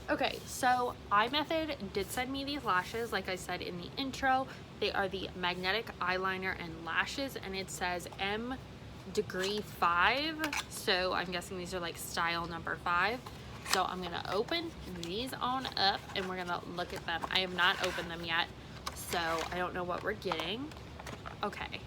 Okay, so iMethod did send me these lashes, like I said in the intro. They are the magnetic eyeliner and lashes, and it says M degree 5. So I'm guessing these are like style number 5. So I'm gonna open these on up and we're gonna look at them. I have not opened them yet, so I don't know what we're getting. Okay,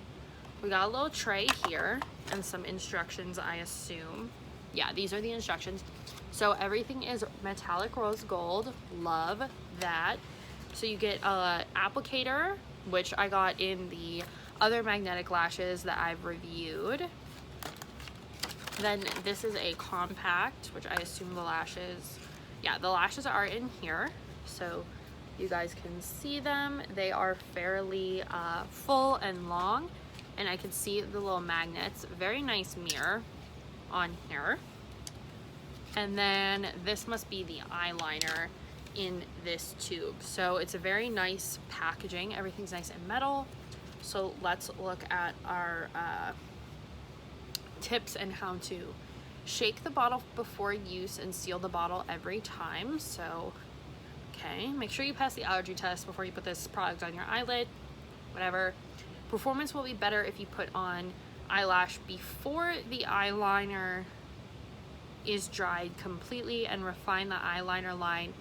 we got a little tray here and some instructions, I assume. Yeah, these are the instructions. So everything is metallic rose gold. Love that. So you get a applicator, which I got in the other magnetic lashes that I've reviewed. Then this is a compact, which I assume the lashes, yeah, the lashes are in here. So you guys can see them. They are fairly full and long, and I can see the little magnets. Very nice mirror on here. And then this must be the eyeliner in this tube. So it's a very nice packaging. Everything's nice and metal. So let's look at our tips and how to shake the bottle before use and seal the bottle every time. So, okay, make sure you pass the allergy test before you put this product on your eyelid, whatever. Performance will be better if you put on eyelash before the eyeliner is dried completely, and refine the eyeliner line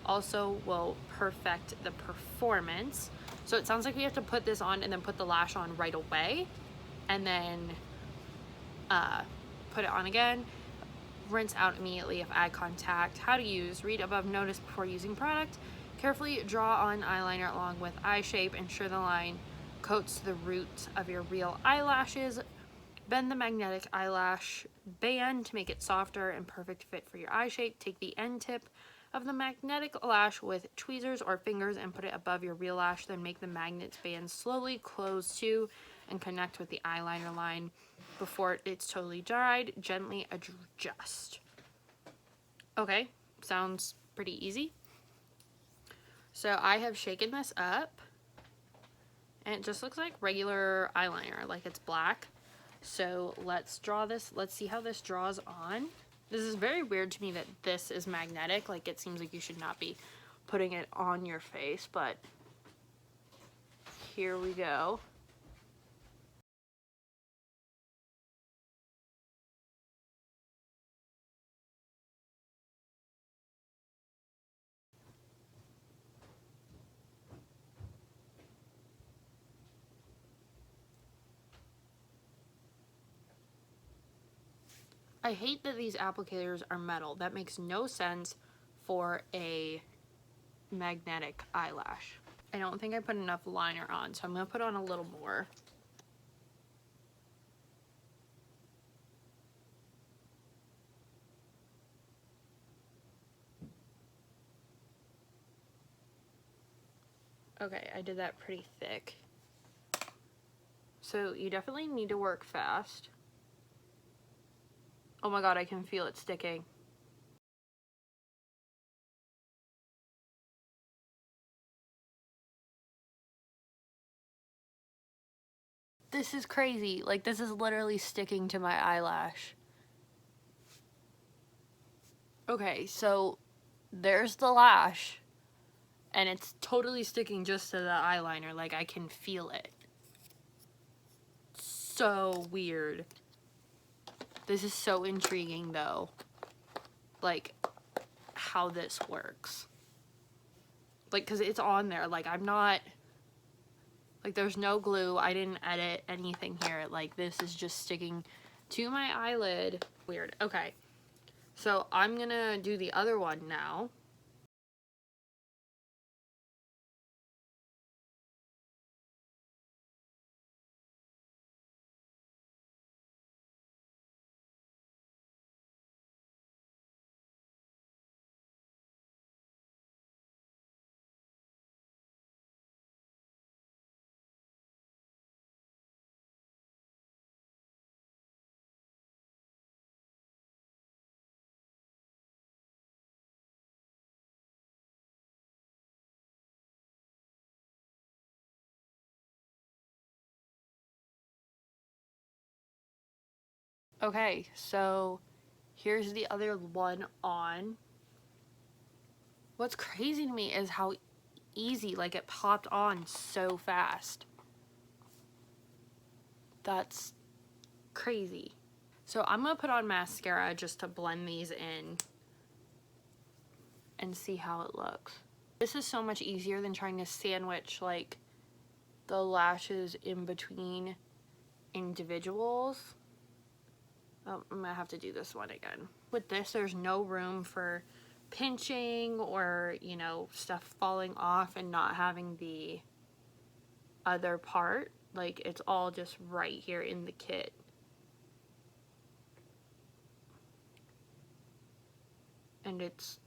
also will perfect the performance. So it sounds like we have to put this on and then put the lash on right away, and then put it on again, rinse out immediately if eye contact. How to use: read above notice before using product, carefully draw on eyeliner along with eye shape, ensure the line coats the root of your real eyelashes, bend the magnetic eyelash band to make it softer and perfect fit for your eye shape. Take the end tip of the magnetic lash with tweezers or fingers and put it above your real lash, then make the magnet band slowly close to and connect with the eyeliner line. Before it's totally dried, gently adjust. Okay, sounds pretty easy. So I have shaken this up, and it just looks like regular eyeliner, like it's black. So let's draw this. Let's see how this draws on. This is very weird to me that this is magnetic. Like, it seems like you should not be putting it on your face, but here we go. I hate that these applicators are metal. That makes no sense for a magnetic eyelash. I don't think I put enough liner on, so I'm gonna put on a little more. Okay, I did that pretty thick. So you definitely need to work fast. Oh my god, I can feel it sticking. This is crazy. Like, this is literally sticking to my eyelash. Okay, so there's the lash, and it's totally sticking just to the eyeliner. Like, I can feel it. So weird. This is so intriguing, though. Like, how this works. Like, because it's on there. Like, I'm not... Like, there's no glue. I didn't edit anything here. Like, this is just sticking to my eyelid. Weird. Okay. So, I'm gonna do the other one now. Okay, so here's the other one on. What's crazy to me is how easy, like it popped on so fast. That's crazy. So I'm gonna put on mascara just to blend these in and see how it looks. This is so much easier than trying to sandwich like the lashes in between individuals. Oh, I'm gonna have to do this one again. With this, there's no room for pinching or, you know, stuff falling off and not having the other part. Like, it's all just right here in the kit. And it's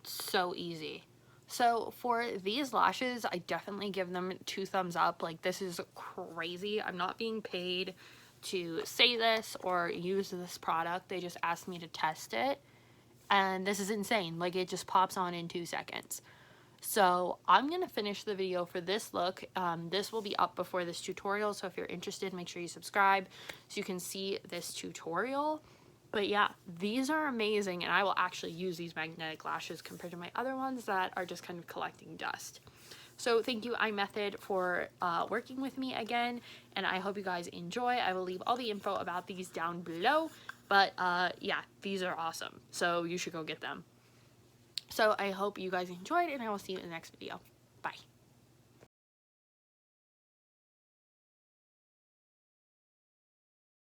so easy. So for these lashes, I definitely give them 2 thumbs up. Like, this is crazy. I'm not being paid to say this or use this product. They just asked me to test it, and this is insane. Like, it just pops on in 2 seconds. So I'm gonna finish the video for this look. This will be up before this tutorial, so if you're interested, make sure you subscribe so you can see this tutorial. But yeah, these are amazing, and I will actually use these magnetic lashes compared to my other ones that are just kind of collecting dust. So thank you, iMethod, for working with me again, and I hope you guys enjoy. I will leave all the info about these down below, but yeah, these are awesome, so you should go get them. So I hope you guys enjoyed, and I will see you in the next video. Bye.